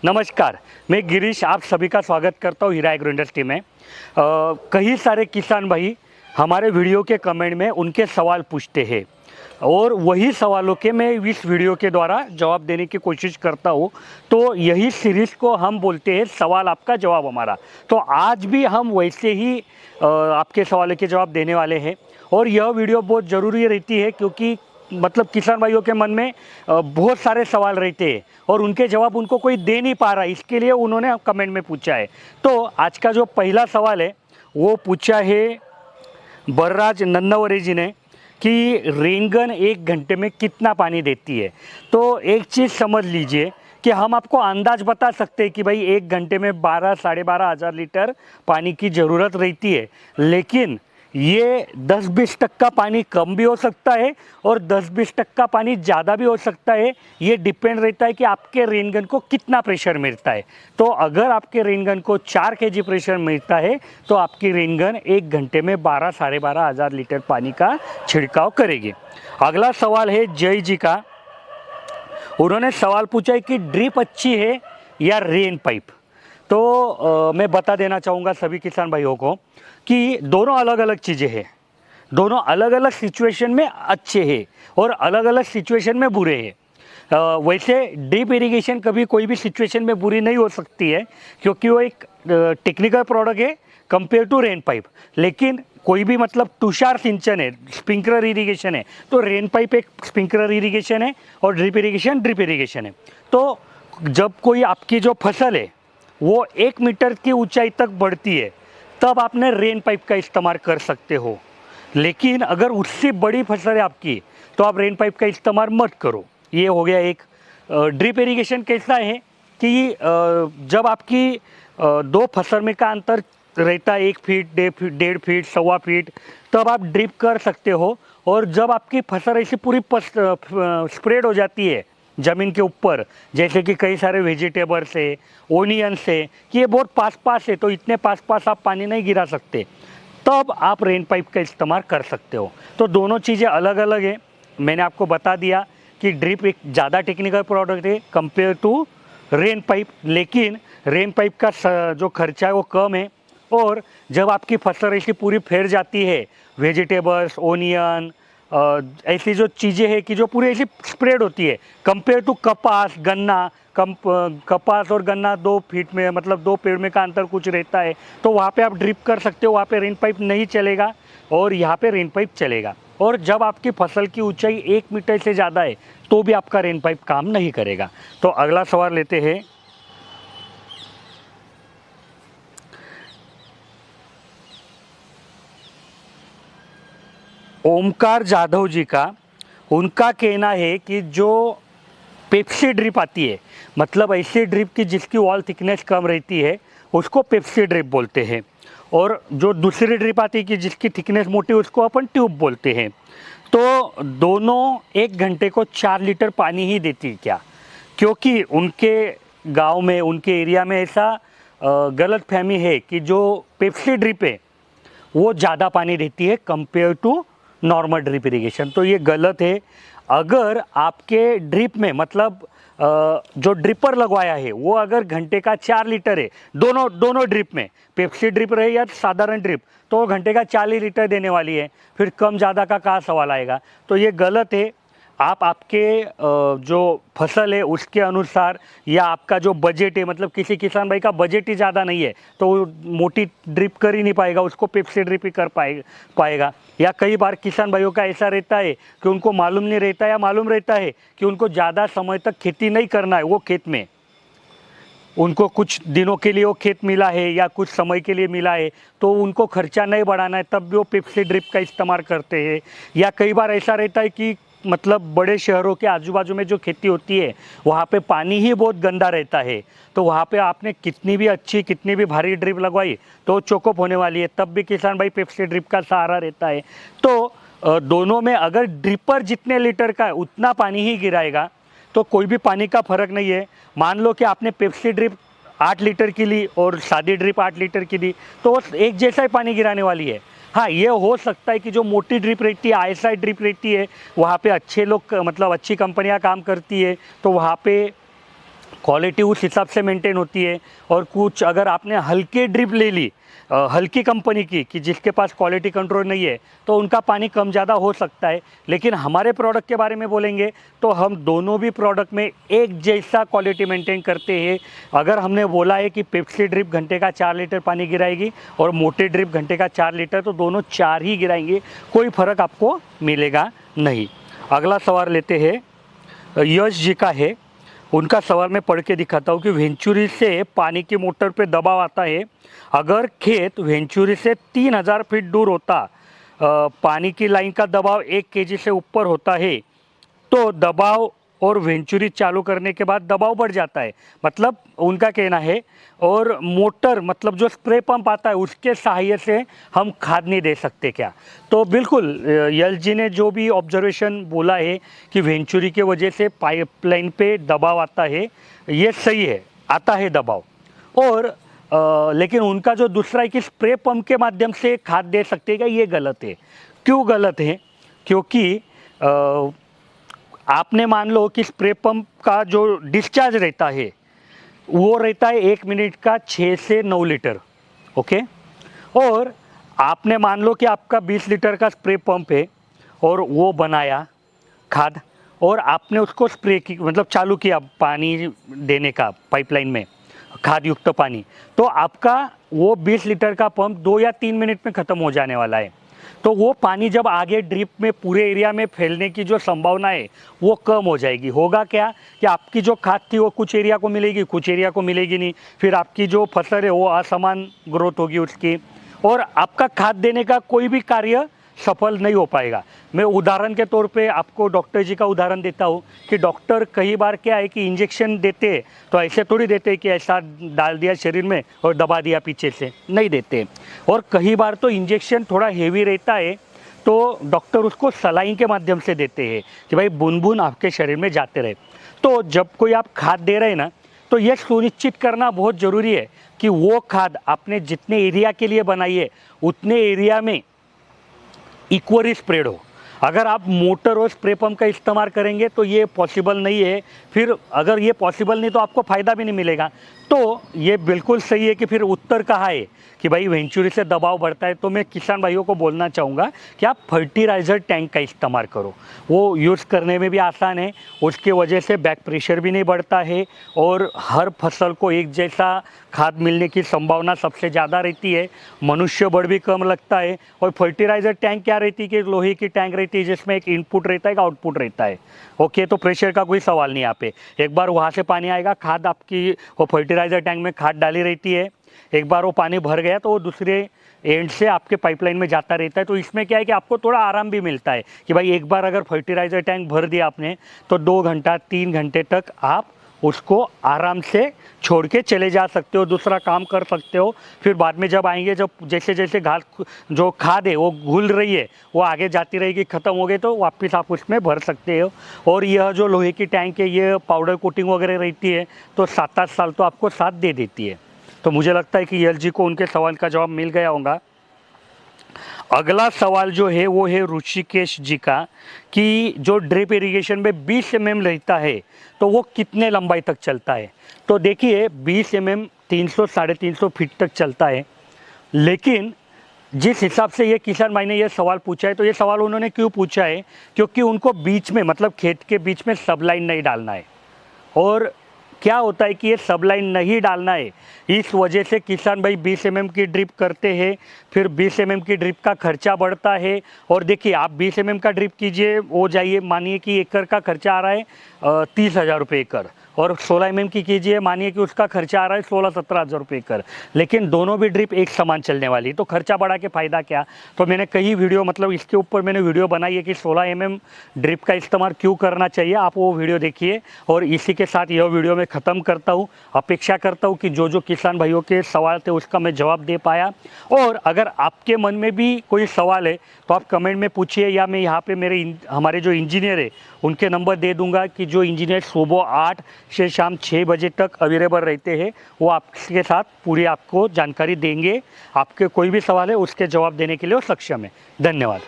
नमस्कार, मैं गिरीश आप सभी का स्वागत करता हूँ हीरा एग्रो इंडस्ट्री में। कई सारे किसान भाई हमारे वीडियो के कमेंट में उनके सवाल पूछते हैं और वही सवालों के मैं इस वीडियो के द्वारा जवाब देने की कोशिश करता हूँ। तो यही सीरीज़ को हम बोलते हैं सवाल आपका जवाब हमारा। तो आज भी हम वैसे ही आपके सवालों के जवाब देने वाले हैं और यह वीडियो बहुत ज़रूरी रहती है क्योंकि मतलब किसान भाइयों के मन में बहुत सारे सवाल रहते हैं और उनके जवाब उनको कोई दे नहीं पा रहा, इसके लिए उन्होंने कमेंट में पूछा है। तो आज का जो पहला सवाल है वो पूछा है बर्राज नन्नावरे जी ने कि रेनगन 1 घंटे में कितना पानी देती है। तो एक चीज़ समझ लीजिए कि हम आपको अंदाज बता सकते हैं कि भाई 1 घंटे में 12 साढ़े 12 हज़ार लीटर पानी की ज़रूरत रहती है, लेकिन ये 10-20% पानी कम भी हो सकता है और 10-20% पानी ज़्यादा भी हो सकता है। ये डिपेंड रहता है कि आपके रेनगन को कितना प्रेशर मिलता है। तो अगर आपके रेनगन को 4 kg प्रेशर मिलता है तो आपकी रेनगन 1 घंटे में 12 साढ़े 12 हज़ार लीटर पानी का छिड़काव करेगी। अगला सवाल है जय जी का। उन्होंने सवाल पूछा है कि ड्रिप अच्छी है या रेन पाइप। तो मैं बता देना चाहूँगा सभी किसान भाइयों को कि दोनों अलग अलग चीज़ें हैं, दोनों अलग अलग सिचुएशन में अच्छे हैं और अलग अलग सिचुएशन में बुरे हैं। वैसे ड्रिप इरिगेशन कभी कोई भी सिचुएशन में बुरी नहीं हो सकती है क्योंकि वो एक टेक्निकल प्रोडक्ट है कंपेयर टू रेन पाइप। लेकिन कोई भी मतलब तुषार सिंचन है, स्प्रिंकलर इरिगेशन है, तो रेन पाइप एक स्प्रिंकलर इरिगेशन है और ड्रिप इरिगेशन है। तो जब कोई आपकी जो फसल है वो 1 मीटर की ऊंचाई तक बढ़ती है तब आपने रेन पाइप का इस्तेमाल कर सकते हो। लेकिन अगर उससे बड़ी फसल है आपकी तो आप रेन पाइप का इस्तेमाल मत करो। ये हो गया एक। ड्रिप इरिगेशन कैसा है कि जब आपकी 2 फसल में का अंतर रहता है 1 फीट 1.5 फीट 1.25 फीट, तब आप ड्रिप कर सकते हो। और जब आपकी फसल ऐसी पूरी स्प्रेड हो जाती है ज़मीन के ऊपर, जैसे कि कई सारे वेजिटेबल्स है, ओनियंस है, कि ये बहुत पास है तो इतने पास आप पानी नहीं गिरा सकते, तब आप रेन पाइप का इस्तेमाल कर सकते हो। तो दोनों चीज़ें अलग अलग है। मैंने आपको बता दिया कि ड्रिप एक ज़्यादा टेक्निकल प्रोडक्ट है कंपेयर टू रेन पाइप, लेकिन रेन पाइप का जो खर्चा है वो कम है। और जब आपकी फसल ऐसी पूरी फैल जाती है, वेजिटेबल्स, ओनियन, ऐसी जो चीज़ें हैं कि जो पूरी ऐसी स्प्रेड होती है कंपेयर टू कपास गन्ना, कपास और गन्ना 2 फीट में मतलब 2 पेड़ में का अंतर कुछ रहता है, तो वहाँ पे आप ड्रिप कर सकते हो, वहाँ पे रेन पाइप नहीं चलेगा और यहाँ पे रेन पाइप चलेगा। और जब आपकी फसल की ऊंचाई 1 मीटर से ज़्यादा है तो भी आपका रेन पाइप काम नहीं करेगा। तो अगला सवाल लेते हैं ओमकार जाधव जी का। उनका कहना है कि जो पेप्सी ड्रिप आती है, मतलब ऐसी ड्रिप की जिसकी वॉल थिकनेस कम रहती है, उसको पेप्सी ड्रिप बोलते हैं। और जो दूसरी ड्रिप आती है कि जिसकी थिकनेस मोटी, उसको अपन ट्यूब बोलते हैं। तो दोनों 1 घंटे को 4 लीटर पानी ही देती है क्या? क्योंकि उनके गांव में, उनके एरिया में ऐसा गलत फहमी है कि जो पेप्सी ड्रिप है वो ज़्यादा पानी देती है compare to normal drip irrigation. तो ये गलत है। अगर आपके ड्रिप में मतलब जो ड्रिपर लगवाया है वो अगर घंटे का 4 लीटर है, दोनों ड्रिप में, पेप्सी ड्रिप रहे या साधारण ड्रिप, तो घंटे का 40 लीटर देने वाली है, फिर कम ज़्यादा का कहाँ सवाल आएगा। तो ये गलत है। आप आपके जो फसल है उसके अनुसार, या आपका जो बजट है, मतलब किसी किसान भाई का बजट ही ज़्यादा नहीं है तो वो मोटी ड्रिप कर ही नहीं पाएगा, उसको पेप्सी ड्रिप ही कर पाएगा। या कई बार किसान भाइयों का ऐसा रहता है कि उनको मालूम नहीं रहता या मालूम रहता है कि उनको ज़्यादा समय तक खेती नहीं करना है, वो खेत में उनको कुछ दिनों के लिए वो खेत मिला है या कुछ समय के लिए मिला है तो उनको खर्चा नहीं बढ़ाना है, तब भी वो पेप्सी ड्रिप का इस्तेमाल करते हैं। या कई बार ऐसा रहता है कि मतलब बड़े शहरों के आजू बाजू में जो खेती होती है वहाँ पे पानी ही बहुत गंदा रहता है, तो वहाँ पे आपने कितनी भी अच्छी कितनी भी भारी ड्रिप लगवाई तो चोकअप होने वाली है, तब भी किसान भाई पेप्सी ड्रिप का सहारा रहता है। तो दोनों में अगर ड्रिपर जितने लीटर का है उतना पानी ही गिराएगा तो कोई भी पानी का फर्क नहीं है। मान लो कि आपने पेप्सी ड्रिप 8 लीटर की ली और सादी ड्रिप 8 लीटर की ली तो वो एक जैसा ही पानी गिराने वाली है। हाँ, ये हो सकता है कि जो मोटी ड्रिप रहती है, आईएसआई ड्रिप रहती है, वहाँ पे अच्छे लोग मतलब अच्छी कंपनियाँ काम करती है तो वहाँ पे क्वालिटी उस हिसाब से मेंटेन होती है। और कुछ अगर आपने हल्के ड्रिप ले ली हल्की कंपनी की कि जिसके पास क्वालिटी कंट्रोल नहीं है, तो उनका पानी कम ज़्यादा हो सकता है। लेकिन हमारे प्रोडक्ट के बारे में बोलेंगे तो हम दोनों भी प्रोडक्ट में एक जैसा क्वालिटी मेंटेन करते हैं। अगर हमने बोला है कि पेप्सी ड्रिप घंटे का 4 लीटर पानी गिराएगी और मोटे ड्रिप घंटे का 4 लीटर, तो दोनों 4 ही गिराएंगे, कोई फ़र्क आपको मिलेगा नहीं। अगला सवाल लेते हैं, यश जी का है। उनका सवाल मैं पढ़ के दिखाता हूँ कि वेंचुरी से पानी की मोटर पे दबाव आता है। अगर खेत वेंचुरी से 3000 फीट दूर होता, पानी की लाइन का दबाव 1 kg से ऊपर होता है, तो दबाव और वेंचुरी चालू करने के बाद दबाव बढ़ जाता है, मतलब उनका कहना है। और मोटर मतलब जो स्प्रे पंप आता है उसके सहायता से हम खाद नहीं दे सकते क्या? तो बिल्कुल यल जी ने जो भी ऑब्जर्वेशन बोला है कि वेंचुरी के वजह से पाइपलाइन पे दबाव आता है, ये सही है, आता है दबाव। और लेकिन उनका जो दूसरा है कि स्प्रे पंप के माध्यम से खाद दे सकते हैं क्या, ये गलत है। क्यों गलत है? क्योंकि आपने मान लो कि स्प्रे पंप का जो डिस्चार्ज रहता है वो रहता है 1 मिनट का 6 से 9 लीटर, ओके। और आपने मान लो कि आपका 20 लीटर का स्प्रे पंप है और वो बनाया खाद, और आपने उसको स्प्रे की मतलब चालू किया पानी देने का पाइपलाइन में खाद युक्त पानी, तो आपका वो 20 लीटर का पंप 2 या 3 मिनट में ख़त्म हो जाने वाला है। तो वो पानी जब आगे ड्रिप में पूरे एरिया में फैलने की जो संभावना है वो कम हो जाएगी। होगा क्या कि आपकी जो खाद थी वो कुछ एरिया को मिलेगी, कुछ एरिया को मिलेगी नहीं, फिर आपकी जो फसल है वो असमान ग्रोथ होगी उसकी, और आपका खाद देने का कोई भी कार्य सफल नहीं हो पाएगा। मैं उदाहरण के तौर पे आपको डॉक्टर जी का उदाहरण देता हूँ कि डॉक्टर कई बार क्या है कि इंजेक्शन देते तो ऐसे थोड़ी देते कि ऐसा डाल दिया शरीर में और दबा दिया पीछे से, नहीं देते। और कई बार तो इंजेक्शन थोड़ा हेवी रहता है तो डॉक्टर उसको सलाइन के माध्यम से देते हैं कि भाई बूंद बूंद आपके शरीर में जाते रहे। तो जब कोई आप खाद दे रहे हैं ना, तो यह सुनिश्चित करना बहुत ज़रूरी है कि वो खाद आपने जितने एरिया के लिए बनाई है उतने एरिया में इक्वली स्प्रेड हो। अगर आप मोटर और स्प्रे पंप का इस्तेमाल करेंगे तो ये पॉसिबल नहीं है। फिर अगर ये पॉसिबल नहीं तो आपको फ़ायदा भी नहीं मिलेगा। तो ये बिल्कुल सही है कि फिर उत्तर कहाँ है कि भाई वेंचुरी से दबाव बढ़ता है। तो मैं किसान भाइयों को बोलना चाहूँगा कि आप फर्टिलाइज़र टैंक का इस्तेमाल करो, वो यूज़ करने में भी आसान है, उसके वजह से बैक प्रेशर भी नहीं बढ़ता है और हर फसल को एक जैसा खाद मिलने की संभावना सबसे ज़्यादा रहती है, मनुष्य बल भी कम लगता है। और फर्टिलाइज़र टैंक क्या रहती है कि लोहे की टैंक रहती है जिसमें एक इनपुट रहता है एक आउटपुट रहता है, ओके। तो प्रेशर का कोई सवाल नहीं यहाँ पे, एक बार वहाँ से पानी आएगा, खाद आपकी वो फर्टिलाइज़र टैंक में खाद डाली रहती है, एक बार वो पानी भर गया तो वो दूसरे एंड से आपके पाइपलाइन में जाता रहता है। तो इसमें क्या है कि आपको थोड़ा आराम भी मिलता है कि भाई एक बार अगर फर्टिलाइज़र टैंक भर दिया आपने तो 2 घंटा 3 घंटे तक आप उसको आराम से छोड़ के चले जा सकते हो, दूसरा काम कर सकते हो। फिर बाद में जब आएंगे, जब जैसे जैसे घास जो खाद है वो घुल रही है वो आगे जाती रहेगी, ख़त्म हो गई तो वापस आप उसमें भर सकते हो। और यह जो लोहे की टैंक है ये पाउडर कोटिंग वगैरह रहती है तो 7-8 साल तो आपको साथ दे देती है। तो मुझे लगता है कि यल जी को उनके सवाल का जवाब मिल गया होगा। अगला सवाल जो है वो है ऋषिकेश जी का कि जो ड्रिप इरिगेशन में 20 mm रहता है तो वो कितने लंबाई तक चलता है। तो देखिए 20 mm 300-350 फीट तक चलता है। लेकिन जिस हिसाब से ये किसान भाई ने ये सवाल पूछा है, तो ये सवाल उन्होंने क्यों पूछा है, क्योंकि उनको बीच में मतलब खेत के बीच में सब लाइन नहीं डालना है। और क्या होता है कि ये सब लाइन नहीं डालना है, इस वजह से किसान भाई 20 mm की ड्रिप करते हैं। फिर 20 mm की ड्रिप का खर्चा बढ़ता है। और देखिए आप 20 mm का ड्रिप कीजिए, वो जाइए मानिए कि एकड़ का खर्चा आ रहा है 30,000 रुपये एकड़, और 16 mm की कीजिए मानिए कि उसका खर्चा आ रहा है 16-17 हज़ार रुपये एकड़। लेकिन दोनों भी ड्रिप एक समान चलने वाली, तो खर्चा बढ़ा के फ़ायदा क्या। तो मैंने कई वीडियो मतलब इसके ऊपर मैंने वीडियो बनाई है कि 16 mm ड्रिप का इस्तेमाल क्यों करना चाहिए, आप वो वीडियो देखिए। और इसी के साथ यह वीडियो मैं ख़त्म करता हूँ। अपेक्षा करता हूँ कि जो जो किसान भाइयों के सवाल थे उसका मैं जवाब दे पाया। और अगर आपके मन में भी कोई सवाल है तो आप कमेंट में पूछिए, या मैं यहाँ पे हमारे जो इंजीनियर है उनके नंबर दे दूंगा कि जो इंजीनियर सुबह 8 से शाम 6 बजे तक अवेलेबल रहते हैं, वो आपके साथ पूरी आपको जानकारी देंगे। आपके कोई भी सवाल है उसके जवाब देने के लिए वो सक्षम है। धन्यवाद।